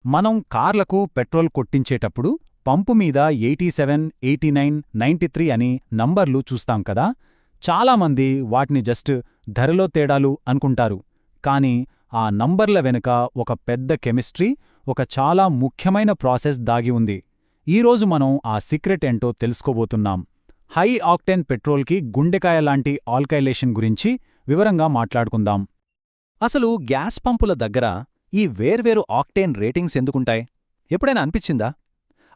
మనం కార్లకు పెట్రోల్ కొట్టించేటప్పుడు పంపు మీద 87, 89, 93 అని నంబర్లు చూస్తాం కదా. చాలామంది వాటిని జస్ట్ ధరలో తేడాలు అనుకుంటారు. కానీ ఆ నంబర్ల వెనుక ఒక పెద్ద కెమిస్ట్రీ, ఒక చాలా ముఖ్యమైన ప్రాసెస్ దాగి ఉంది. ఈరోజు మనం ఆ సీక్రెట్ ఏంటో తెలుసుకోబోతున్నాం. హై ఆక్టేన్ పెట్రోల్కి గుండెకాయ లాంటి ఆల్కైలేషన్ గురించి వివరంగా మాట్లాడుకుందాం. అసలు గ్యాస్ పంపుల దగ్గర ఈ వేర్వేరు ఆక్టేన్ రేటింగ్స్ ఎందుకుంటాయి? ఎప్పుడైనా అనిపించిందా?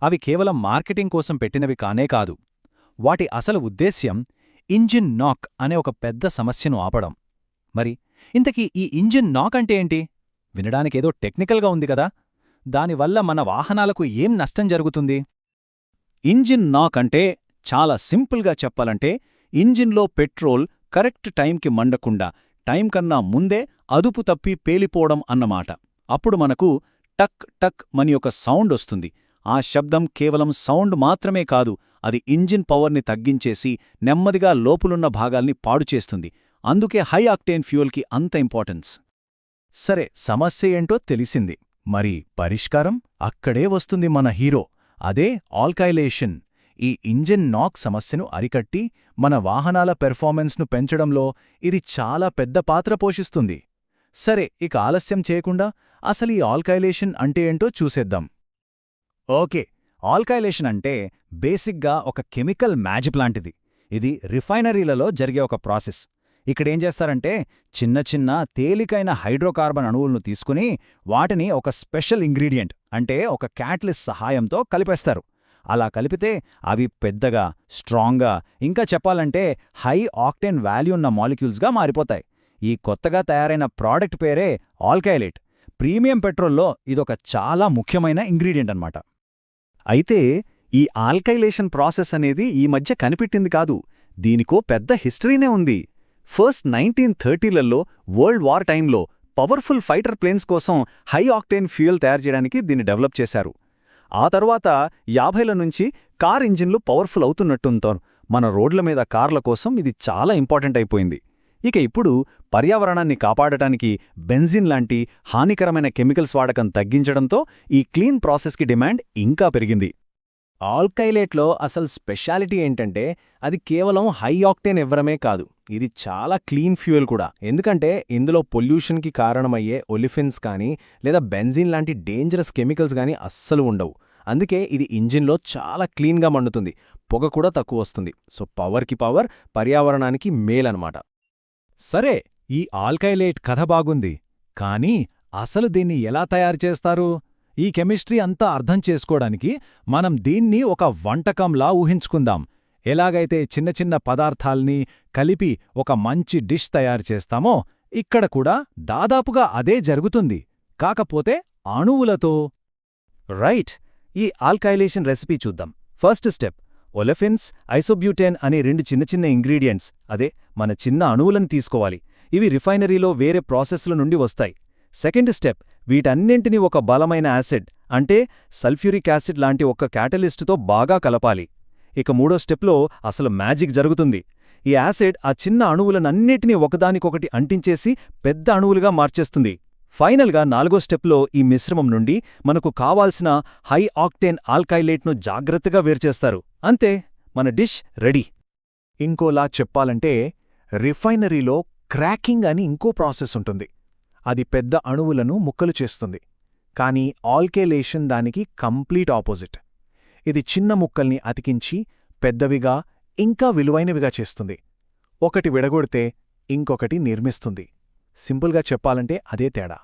అవి కేవలం మార్కెటింగ్ కోసం పెట్టినవి కానే కాదు. వాటి అసలు ఉద్దేశ్యం ఇంజిన్ నాక్ అనే ఒక పెద్ద సమస్యను ఆపడం. మరి ఇంతకీ ఈ ఇంజిన్ నాక్ అంటే ఏంటి? వినడానికేదో టెక్నికల్గా ఉంది కదా. దానివల్ల మన వాహనాలకు ఏం నష్టం జరుగుతుంది? ఇంజిన్ నాక్ అంటే చాలా సింపుల్గా చెప్పాలంటే ఇంజిన్లో పెట్రోల్ కరెక్ట్ టైంకి మండకుండా టైం కన్నా ముందే అదుపు తప్పి పేలిపోవడం అన్నమాట. అప్పుడు మనకు టక్ టక్ మని ఒక సౌండ్ వస్తుంది. ఆ శబ్దం కేవలం సౌండ్ మాత్రమే కాదు, అది ఇంజిన్ పవర్ని తగ్గించేసి నెమ్మదిగా లోపులున్న భాగాల్ని పాడుచేస్తుంది. అందుకే హై ఆక్టేన్ ఫ్యూయల్కి అంత ఇంపార్టెన్స్. సరే, సమస్య ఏంటో తెలిసింది. మరి పరిష్కారం? అక్కడే వస్తుంది మన హీరో, అదే ఆల్కైలేషన్. ఈ ఇంజిన్ నాక్ సమస్యను అరికట్టి మన వాహనాల పెర్ఫార్మెన్స్ను పెంచడంలో ఇది చాలా పెద్ద పాత్ర పోషిస్తుంది. సరే, ఇక ఆలస్యం చేయకుండా అసలు ఈ ఆల్కైలేషన్ అంటే ఏంటో చూసేద్దాం. ఓకే, ఆల్కైలేషన్ అంటే బేసిక్గా ఒక కెమికల్ మ్యాజిక్ లాంటిది. ఇది రిఫైనరీలలో జరిగే ఒక ప్రాసెస్. ఇక్కడేం చేస్తారంటే చిన్న చిన్న తేలికైన హైడ్రోకార్బన్ అణువులను తీసుకుని వాటిని ఒక స్పెషల్ ఇంగ్రీడియంట్ అంటే ఒక క్యాటలిస్ట్ సహాయంతో కలిపేస్తారు. అలా కలిపితే అవి పెద్దగా, స్ట్రాంగ్గా, ఇంకా చెప్పాలంటే హై ఆక్టేన్ వాల్యూ ఉన్న మాలిక్యూల్స్గా మారిపోతాయి. ఈ కొత్తగా తయారైన ప్రోడక్ట్ పేరే ఆల్కైలేట్. ప్రీమియం పెట్రోల్లో ఇదొక చాలా ముఖ్యమైన ఇంగ్రీడియంట్ అన్నమాట. అయితే ఈ ఆల్కైలేషన్ ప్రాసెస్ అనేది ఈ మధ్య కనిపెట్టింది కాదు, దీనికో పెద్ద హిస్టరీనే ఉంది. ఫస్ట్ 1930లలో వరల్డ్ వార్ టైంలో పవర్ఫుల్ ఫైటర్ ప్లేన్స్ కోసం హై ఆక్టేన్ ఫ్యూయల్ తయారు చేయడానికి దీన్ని డెవలప్ చేశారు. ఆ తర్వాత 50ల నుంచి కార్ ఇంజిన్లు పవర్ఫుల్ అవుతున్నట్టుంతో మన రోడ్ల మీద కార్ల కోసం ఇది చాలా ఇంపార్టెంట్ అయిపోయింది. ఇక ఇప్పుడు పర్యావరణాన్ని కాపాడటానికి బెంజిన్ లాంటి హానికరమైన కెమికల్స్ వాడకం తగ్గించడంతో ఈ క్లీన్ ప్రాసెస్కి డిమాండ్ ఇంకా పెరిగింది. ఆల్కైలేట్లో అసలు స్పెషాలిటీ ఏంటంటే అది కేవలం హై ఆక్టేన్ ఇవ్వడమే కాదు, ఇది చాలా క్లీన్ ఫ్యూయల్ కూడా. ఎందుకంటే ఇందులో పొల్యూషన్కి కారణమయ్యే ఒలిఫిన్స్ కానీ లేదా బెంజిన్ లాంటి డేంజరస్ కెమికల్స్ కానీ అస్సలు ఉండవు. అందుకే ఇది ఇంజిన్లో చాలా క్లీన్గా మండుతుంది, పొగ కూడా తక్కువ వస్తుంది. సో పవర్కి పవర్, పర్యావరణానికి మేలనమాట. సరే, ఈ ఆల్కైలేట్ కథ బాగుంది, కానీ అసలు దీన్ని ఎలా తయారు చేస్తారు? ఈ కెమిస్ట్రీ అంతా అర్థం చేసుకోవడానికి మనం దీన్ని ఒక వంటకంలా ఊహించుకుందాం. ఎలాగైతే చిన్న చిన్న పదార్థాల్ని కలిపి ఒక మంచి డిష్ తయారు చేస్తామో, ఇక్కడ కూడా దాదాపుగా అదే జరుగుతుంది, కాకపోతే అణువులతో. రైట్, ఈ ఆల్కైలేషన్ రెసిపీ చూద్దాం. ఫస్ట్ స్టెప్, ఒలెఫిన్స్, ఐసోబ్యూటేన్ అనే రెండు చిన్న చిన్న ఇంగ్రీడియంట్స్, అదే మన చిన్న అణువులను తీసుకోవాలి. ఇవి రిఫైనరీలో వేరే ప్రాసెస్ల నుండి వస్తాయి. సెకండ్ స్టెప్, వీటన్నింటినీ ఒక బలమైన యాసిడ్ అంటే సల్ఫ్యూరిక్ యాసిడ్ లాంటి ఒక క్యాటలిస్టుతో బాగా కలపాలి. ఇక మూడో స్టెప్లో అసలు మ్యాజిక్ జరుగుతుంది. ఈ యాసిడ్ ఆ చిన్న అణువులనన్నిటినీ ఒకదానికొకటి అంటించేసి పెద్ద అణువులుగా మార్చేస్తుంది. ఫైనల్గా నాలుగో స్టెప్లో ఈ మిశ్రమం నుండి మనకు కావాల్సిన హై ఆక్టేన్ ఆల్కైలేట్ను జాగ్రత్తగా వేర్చేస్తారు. అంతే, మన డిష్ రెడీ. ఇంకోలా చెప్పాలంటే రిఫైనరీలో క్రాకింగ్ అని ఇంకో ప్రాసెస్ ఉంటుంది. అది పెద్ద అణువులను ముక్కలు చేస్తుంది. కానీ ఆల్కైలేషన్ దానికి కంప్లీట్ ఆపోజిట్. ఇది చిన్న ముక్కల్ని అతికించి పెద్దవిగా, ఇంకా విలువైనవిగా చేస్తుంది. ఒకటి విడగొడితే ఇంకొకటి నిర్మిస్తుంది. సింపుల్గా చెప్పాలంటే అదే తేడా.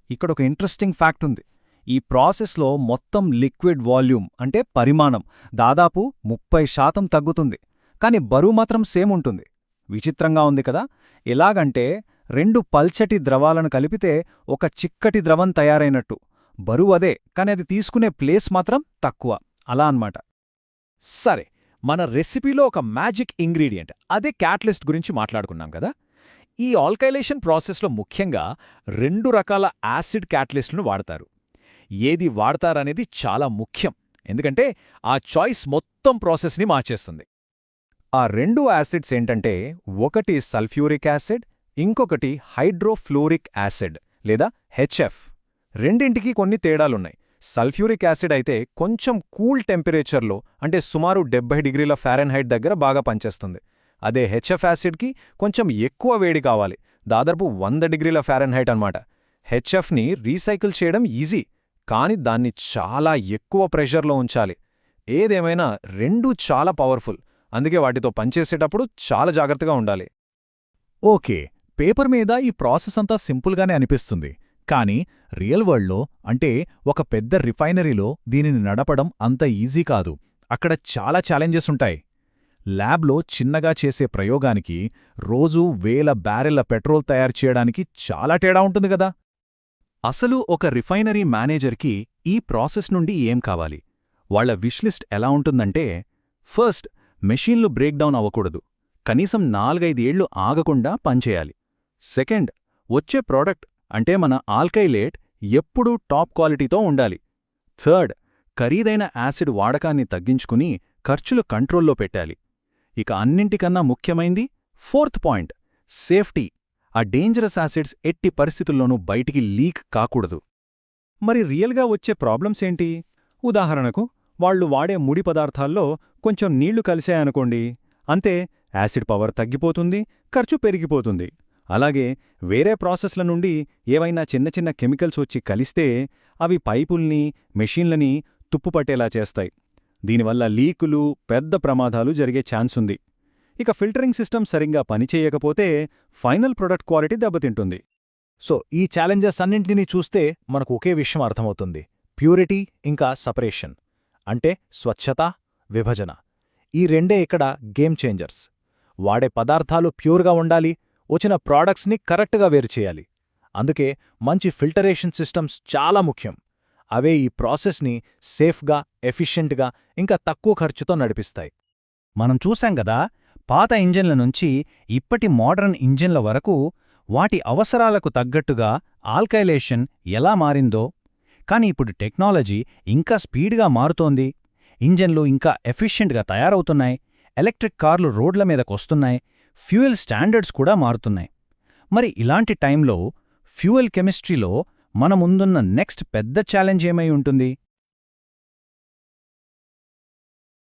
ఇక్కడొక ఇంట్రెస్టింగ్ ఫ్యాక్ట్ ఉంది. ఈ ప్రాసెస్లో మొత్తం లిక్విడ్ వాల్యూమ్ అంటే పరిమాణం దాదాపు 30% తగ్గుతుంది, కానీ బరువు మాత్రం సేమ్ ఉంటుంది. విచిత్రంగా ఉంది కదా. ఎలాగంటే రెండు పల్చటి ద్రవాలను కలిపితే ఒక చిక్కటి ద్రవం తయారైనట్టు. బరువు అదే, కానీ అది తీసుకునే ప్లేస్ మాత్రం తక్కువ. అలా అన్నమాట. సరే, మన రెసిపీలో ఒక మ్యాజిక్ ఇంగ్రీడియంట్, అదే క్యాటలిస్ట్ గురించి మాట్లాడుకున్నాం కదా. ఈ ఆల్కైలేషన్ ప్రాసెస్లో ముఖ్యంగా 2 రకాల యాసిడ్ క్యాటలిస్టులను వాడతారు. ఏది వాడతారనేది చాలా ముఖ్యం, ఎందుకంటే ఆ చాయిస్ మొత్తం ప్రాసెస్ని మార్చేస్తుంది. ఆ 2 యాసిడ్స్ ఏంటంటే, ఒకటి సల్ఫ్యూరిక్ యాసిడ్, ఇంకొకటి హైడ్రోఫ్లోరిక్ యాసిడ్ లేదా హెచ్ఎఫ్. రెండింటికి కొన్ని తేడాలున్నాయి. సల్ఫ్యూరిక్ యాసిడ్ అయితే కొంచెం కూల్ టెంపరేచర్లో అంటే సుమారు 70 డిగ్రీల ఫారెన్హైట్ దగ్గర బాగా పనిచేస్తుంది. అదే హెచ్ఎఫ్ యాసిడ్కి కొంచెం ఎక్కువ వేడి కావాలి, దాదాపు 100 డిగ్రీల ఫారెన్హైట్ అన్నమాట. హెచ్ఎఫ్ని రీసైకిల్ చేయడం ఈజీ, కానీ దాన్ని చాలా ఎక్కువ ప్రెషర్లో ఉంచాలి. ఏదేమైనా రెండూ చాలా పవర్ఫుల్, అందుకే వాటితో పనిచేసేటప్పుడు చాలా జాగ్రత్తగా ఉండాలి. ఓకే, పేపర్ మీద ఈ ప్రాసెస్ అంతా సింపుల్గానే అనిపిస్తుంది. కానీ రియల్ వరల్డ్లో అంటే ఒక పెద్ద రిఫైనరీలో దీనిని నడపడం అంత ఈజీ కాదు. అక్కడ చాలా ఛాలెంజెస్ ఉంటాయి. ల్యాబ్లో చిన్నగా చేసే ప్రయోగానికి రోజూ వేల బ్యారెళ్ల పెట్రోల్ తయారు చేయడానికి చాలా తేడా ఉంటుంది కదా. అసలు ఒక రిఫైనరీ మేనేజర్కి ఈ ప్రాసెస్ నుండి ఏం కావాలి? వాళ్ల విష్లిస్ట్ ఎలా ఉంటుందంటే, ఫస్ట్, మెషీన్లు బ్రేక్డౌన్ అవ్వకూడదు, కనీసం 4-5 ఏళ్లు ఆగకుండా పనిచేయాలి. సెకండ్, వచ్చే ప్రోడక్ట్ అంటే మన ఆల్కైలేట్ ఎప్పుడూ టాప్ క్వాలిటీతో ఉండాలి. థర్డ్, ఖరీదైన యాసిడ్ వాడకాన్ని తగ్గించుకుని ఖర్చులు కంట్రోల్లో పెట్టాలి. ఇక అన్నింటికన్నా ముఖ్యమైంది ఫోర్త్ పాయింట్, సేఫ్టీ. ఆ డేంజరస్ యాసిడ్స్ ఎట్టి పరిస్థితుల్లోనూ బయటికి లీక్ కాకూడదు. మరి రియల్గా వచ్చే ప్రాబ్లమ్స్ ఏంటి? ఉదాహరణకు, వాళ్లు వాడే ముడి పదార్థాల్లో కొంచెం నీళ్లు కలిశాయనుకోండి, అంతే, యాసిడ్ పవర్ తగ్గిపోతుంది, ఖర్చు పెరిగిపోతుంది. అలాగే వేరే ప్రాసెస్ల నుండి ఏవైనా చిన్న చిన్న కెమికల్స్ వచ్చి కలిస్తే అవి పైపుల్ని, మెషీన్లని తుప్పుపట్టేలా చేస్తాయి. దీనివల్ల లీకులు, పెద్ద ప్రమాదాలు జరిగే ఛాన్సుంది. ఇక ఫిల్టరింగ్ సిస్టమ్ సరిగ్గా పనిచేయకపోతే ఫైనల్ ప్రొడక్ట్ క్వాలిటీ దెబ్బతింటుంది. సో ఈ ఛాలెంజెస్ అన్నింటినీ చూస్తే మనకు ఒకే విషయం అర్థమవుతుంది: ప్యూరిటీ ఇంకా సపరేషన్, అంటే స్వచ్ఛత, విభజన. ఈ రెండే ఇక్కడ గేమ్ చేంజర్స్. వాడే పదార్థాలు ప్యూర్గా ఉండాలి, వచ్చిన ప్రాడక్ట్స్ని కరెక్ట్గా వేరుచేయాలి. అందుకే మంచి ఫిల్టరేషన్ సిస్టమ్స్ చాలా ముఖ్యం. అవే ఈ ప్రాసెస్ని సేఫ్గా, ఎఫిషియెంట్గా, ఇంకా తక్కువ ఖర్చుతో నడిపిస్తాయి. మనం చూశాం గదా, పాత ఇంజిన్ల నుంచి ఇప్పటి మోడర్న్ ఇంజిన్ల వరకు వాటి అవసరాలకు తగ్గట్టుగా ఆల్కైలేషన్ ఎలా మారిందో. కాని ఇప్పుడు టెక్నాలజీ ఇంకా స్పీడ్గా మారుతోంది. ఇంజన్లు ఇంకా ఎఫిషియెంట్గా తయారవుతున్నాయి, ఎలక్ట్రిక్ కార్లు రోడ్ల మీదకొస్తున్నాయి, ఫ్యూయల్ స్టాండర్డ్స్ కూడా మారుతున్నాయి. మరి ఇలాంటి టైంలో ఫ్యూయల్ కెమిస్ట్రీలో మన ముందున్న నెక్స్ట్ పెద్ద ఛాలెంజ్ ఏమై ఉంటుంది?